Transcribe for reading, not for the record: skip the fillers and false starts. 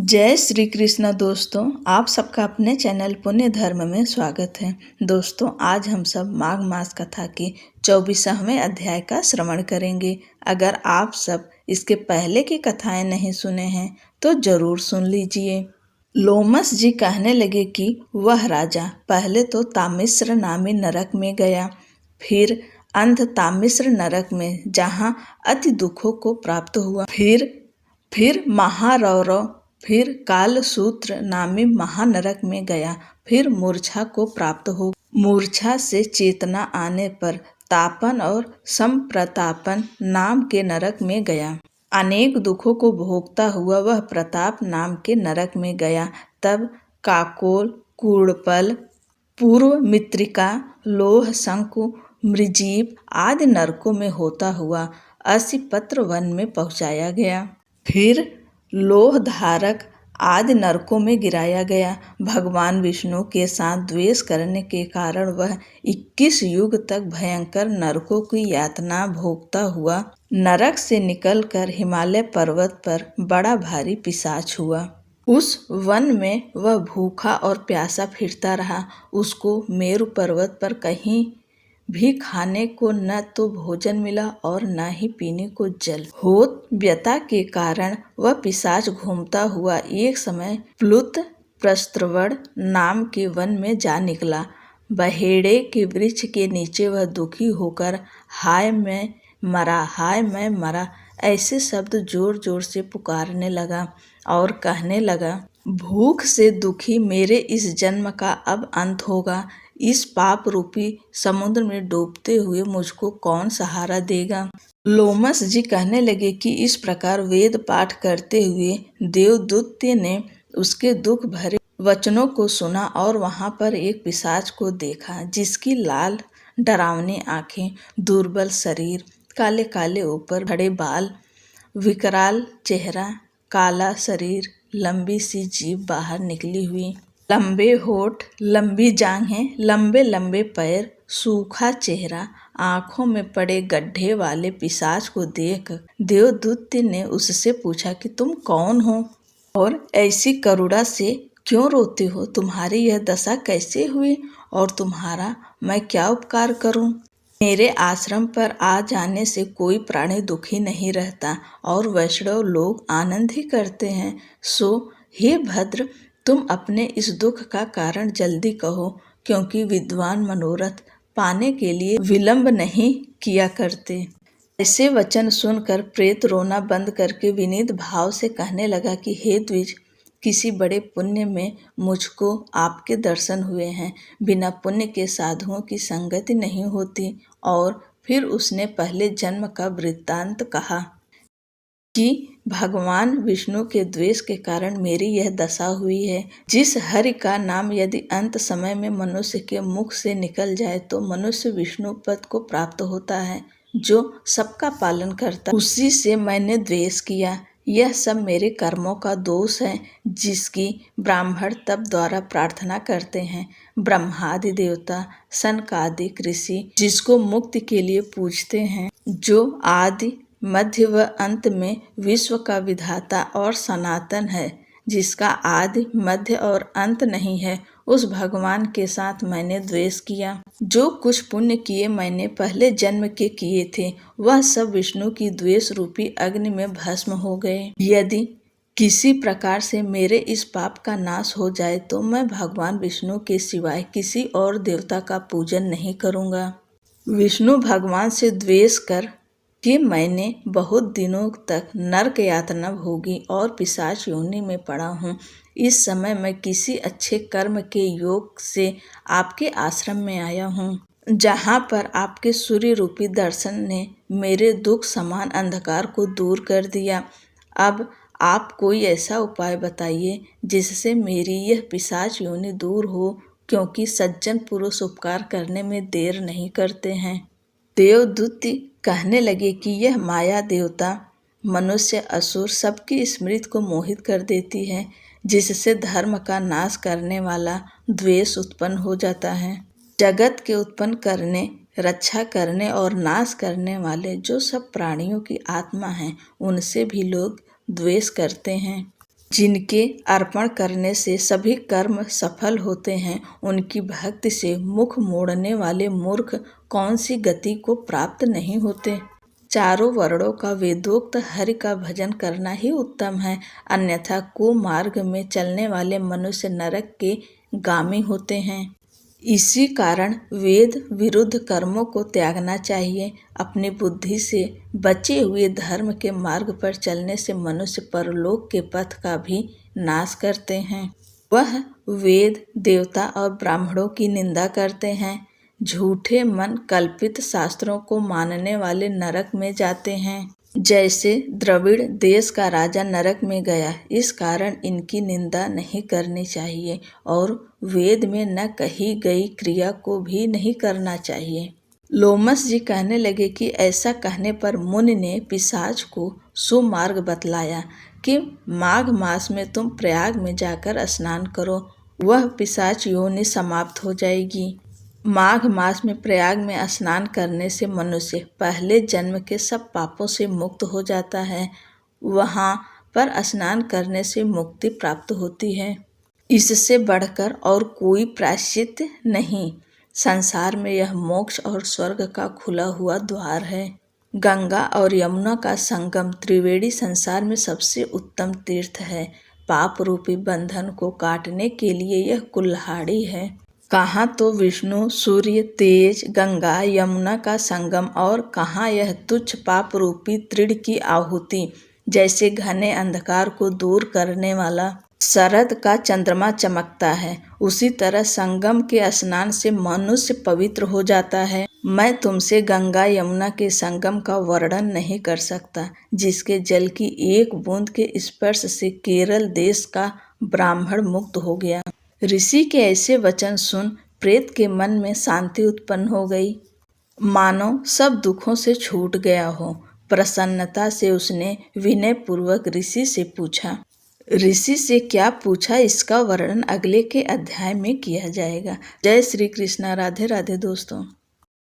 जय श्री कृष्ण दोस्तों, आप सबका अपने चैनल पुण्य धर्म में स्वागत है। दोस्तों, आज हम सब माघ मास कथा के 24वें अध्याय का श्रवण करेंगे। अगर आप सब इसके पहले की कथाएं नहीं सुने हैं तो जरूर सुन लीजिए। लोमस जी कहने लगे कि वह राजा पहले तो तामिश्र नामी नरक में गया, फिर अंध तामिश्र नरक में जहाँ अति दुखों को प्राप्त हुआ, फिर महारौरव, फिर कालसूत्र नामी महानरक में गया, फिर मूर्छा को प्राप्त हो, मूर्छा से चेतना आने पर तापन और संप्रतापन नाम के नरक में गया। अनेक दुखों को भोगता हुआ वह प्रताप नाम के नरक में गया। तब काकोल, कूड़पल, पूर्व मित्रिका, लोह शंकु, मृजीव आदि नरकों में होता हुआ असिपत्र वन में पहुंचाया गया। फिर लोह धारक आदि नरकों में गिराया गया। भगवान विष्णु के साथ द्वेष करने के कारण वह 21 युग तक भयंकर नरकों की यातना भोगता हुआ नरक से निकलकर हिमालय पर्वत पर बड़ा भारी पिशाच हुआ। उस वन में वह भूखा और प्यासा फिरता रहा। उसको मेरु पर्वत पर कहीं भी खाने को न तो भोजन मिला और न ही पीने को जल। होत व्यथा के कारण वह पिशाच घूमता हुआ एक समय प्लुत प्रस्त्रवण नाम के वन में जा निकला। बहेड़े के वृक्ष के नीचे वह दुखी होकर हाय मैं मरा ऐसे शब्द जोर जोर से पुकारने लगा और कहने लगा, भूख से दुखी मेरे इस जन्म का अब अंत होगा। इस पाप रूपी समुद्र में डूबते हुए मुझको कौन सहारा देगा। लोमस जी कहने लगे कि इस प्रकार वेद पाठ करते हुए देवदूत्य ने उसके दुख भरे वचनों को सुना और वहां पर एक पिशाच को देखा, जिसकी लाल डरावनी आंखें, दुर्बल शरीर, काले काले ऊपर खड़े बाल, विकराल चेहरा, काला शरीर, लंबी सी जीभ बाहर निकली हुई, लंबे होठ, लंबी जांघें, लंबे लंबे पैर, सूखा चेहरा, आंखों में पड़े गड्ढे वाले पिशाच को देख देवदूत ने उससे पूछा कि तुम कौन हो और ऐसी करुणा से क्यों रोते हो? तुम्हारी यह दशा कैसे हुई और तुम्हारा मैं क्या उपकार करूं? मेरे आश्रम पर आ जाने से कोई प्राणी दुखी नहीं रहता और वैष्णव लोग आनंद ही करते हैं। सो हे भद्र, तुम अपने इस दुख का कारण जल्दी कहो, क्योंकि विद्वान मनोरथ पाने के लिए विलंब नहीं किया करते। ऐसे वचन सुनकर प्रेत रोना बंद करके विनीत भाव से कहने लगा कि हे द्विज, किसी बड़े पुण्य में मुझको आपके दर्शन हुए हैं। बिना पुण्य के साधुओं की संगति नहीं होती। और फिर उसने पहले जन्म का वृत्तांत कहा कि भगवान विष्णु के द्वेष के कारण मेरी यह दशा हुई है। जिस हरि का नाम यदि अंत समय में मनुष्य के मुख से निकल जाए तो मनुष्य विष्णु पद को प्राप्त होता है, जो सबका पालन करता है। उसी से मैंने द्वेष किया। यह सब मेरे कर्मों का दोष है, जिसकी ब्राह्मण तप द्वारा प्रार्थना करते हैं। ब्रह्मादि देवता, सनकादि ऋषि जिसको मुक्ति के लिए पूजते हैं, जो आदि मध्य व अंत में विश्व का विधाता और सनातन है, जिसका आदि मध्य और अंत नहीं है, उस भगवान के साथ मैंने द्वेष किया। जो कुछ पुण्य किए मैंने पहले जन्म के किए थे, वह सब विष्णु की द्वेष रूपी अग्नि में भस्म हो गए। यदि किसी प्रकार से मेरे इस पाप का नाश हो जाए तो मैं भगवान विष्णु के सिवाय किसी और देवता का पूजन नहीं करूँगा। विष्णु भगवान से द्वेष कर कि मैंने बहुत दिनों तक नरक यातना भोगी और पिशाच योनि में पड़ा हूँ। इस समय मैं किसी अच्छे कर्म के योग से आपके आश्रम में आया हूँ, जहाँ पर आपके सूर्य रूपी दर्शन ने मेरे दुख समान अंधकार को दूर कर दिया। अब आप कोई ऐसा उपाय बताइए जिससे मेरी यह पिशाच योनि दूर हो, क्योंकि सज्जन पुरुष उपकार करने में देर नहीं करते हैं। देवदूत कहने लगे कि यह माया देवता, मनुष्य, असुर सबकी स्मृति को मोहित कर देती है, जिससे धर्म का नाश करने वाला द्वेष उत्पन्न हो जाता है। जगत के उत्पन्न करने, रक्षा करने और नाश करने वाले जो सब प्राणियों की आत्मा हैं, उनसे भी लोग द्वेष करते हैं। जिनके अर्पण करने से सभी कर्म सफल होते हैं, उनकी भक्ति से मुख मोड़ने वाले मूर्ख कौन सी गति को प्राप्त नहीं होते। चारों वर्णों का वेदोक्त हरि का भजन करना ही उत्तम है, अन्यथा कुमार्ग में चलने वाले मनुष्य नरक के गामी होते हैं। इसी कारण वेद विरुद्ध कर्मों को त्यागना चाहिए। अपनी बुद्धि से बचे हुए धर्म के मार्ग पर चलने से मनुष्य परलोक के पथ का भी नाश करते हैं। वह वेद, देवता और ब्राह्मणों की निंदा करते हैं। झूठे मन कल्पित शास्त्रों को मानने वाले नरक में जाते हैं। जैसे द्रविड़ देश का राजा नरक में गया, इस कारण इनकी निंदा नहीं करनी चाहिए और वेद में न कही गई क्रिया को भी नहीं करना चाहिए। लोमस जी कहने लगे कि ऐसा कहने पर मुनि ने पिशाच को सुमार्ग बतलाया कि माघ मास में तुम प्रयाग में जाकर स्नान करो, वह पिशाच योनि समाप्त हो जाएगी। माघ मास में प्रयाग में स्नान करने से मनुष्य पहले जन्म के सब पापों से मुक्त हो जाता है। वहाँ पर स्नान करने से मुक्ति प्राप्त होती है। इससे बढ़कर और कोई प्रायश्चित नहीं। संसार में यह मोक्ष और स्वर्ग का खुला हुआ द्वार है। गंगा और यमुना का संगम त्रिवेणी संसार में सबसे उत्तम तीर्थ है। पाप रूपी बंधन को काटने के लिए यह कुल्हाड़ी है। कहाँ तो विष्णु, सूर्य, तेज, गंगा, यमुना का संगम और कहाँ यह तुच्छ पाप रूपी तृण की आहुति। जैसे घने अंधकार को दूर करने वाला शरद का चंद्रमा चमकता है, उसी तरह संगम के स्नान से मनुष्य पवित्र हो जाता है। मैं तुमसे गंगा यमुना के संगम का वर्णन नहीं कर सकता, जिसके जल की एक बूंद के स्पर्श से केरल देश का ब्राह्मण मुक्त हो गया। ऋषि के ऐसे वचन सुन प्रेत के मन में शांति उत्पन्न हो गई, मानो सब दुखों से छूट गया हो। प्रसन्नता से उसने विनय पूर्वक ऋषि से पूछा। ऋषि से क्या पूछा, इसका वर्णन अगले के अध्याय में किया जाएगा। जय श्री कृष्णा। राधे राधे दोस्तों।